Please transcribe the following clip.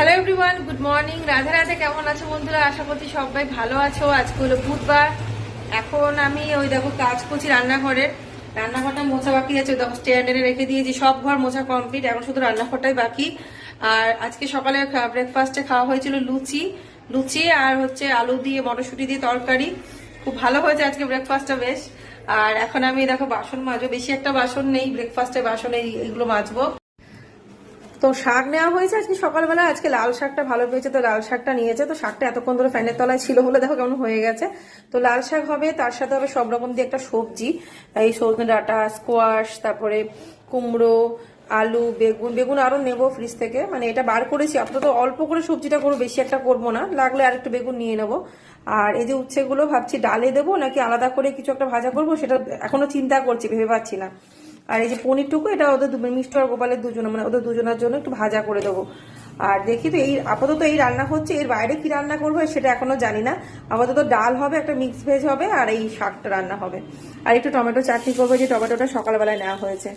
Hello everyone, good morning. Radhe Radhe. কেমন আছো বন্ধুরা? আশা করছি সবাই ভালো আছো। আজকে হলো বুধবার। এখন আমি ওই দেখো কাজ করছি রান্নাঘরের। রান্নাঘরটা মোছা বাকি আছে, দেখো স্ট্যান্ডে রেখে দিয়েছি। সব ঘর মোছা কমপ্লিট, এখন শুধু রান্নাঘরটাই বাকি। আর আজকে সকালে ব্রেকফাস্টে খাওয়া হয়েছিল লুচি লুচি আর হচ্ছে আলু দিয়ে মটরশুঁটি দিয়ে তরকারি। খুব ভালো হয়েছে আজকে ব্রেকফাস্টটা বেশ। আর এখন আমি দেখো বাসন মাজবো, বেশি একটা বাসন নেই, ব্রেকফাস্টে বাসন এইগুলো মাজবো। তো শাক নেওয়া হয়েছে আজকে সকালবেলা। আজকে লাল শাকটা ভালো পেয়েছে, তো লাল শাকটা নিয়েছে। তো শাকটা এতক্ষণ ধরে ফ্যানের তলায় ছিল বলে দেখো কেমন হয়ে গেছে। তো লাল শাক হবে, তার সাথে হবে সব রকম দিয়ে একটা সবজি। এই সজনে ডাঁটা, স্কোয়াশ, তারপরে কুমড়ো, আলু, বেগুন। বেগুন আরো নেবো ফ্রিজ থেকে, মানে এটা বার করেছি। আপাতত অল্প করে সবজিটা করবো, বেশি একটা করবো না, লাগলে আর একটু বেগুন নিয়ে নেবো। আর এই যে উচ্ছেগুলো ভাবছি ডালে দেবো নাকি আলাদা করে কিছু একটা ভাজা করবো, সেটা এখনো চিন্তা করছি, ভেবে পাচ্ছি না। আর এই যে পনিরটুকু, এটা ওদের মিষ্টি আর গোপালের দুজনে, মানে ওদের দুজনের জন্য একটু ভাজা করে দেবো। আর দেখি তো, এই আপাতত এই রান্না হচ্ছে, এর বাইরে কি রান্না করবো সেটা এখনো জানি না। আপাতত ডাল হবে, একটা মিক্স ভেজ হবে, আর এই শাকটা রান্না হবে। আর একটু টমেটো চাটনি করবো, যে টমেটোটা সকালবেলায় নেওয়া হয়েছে।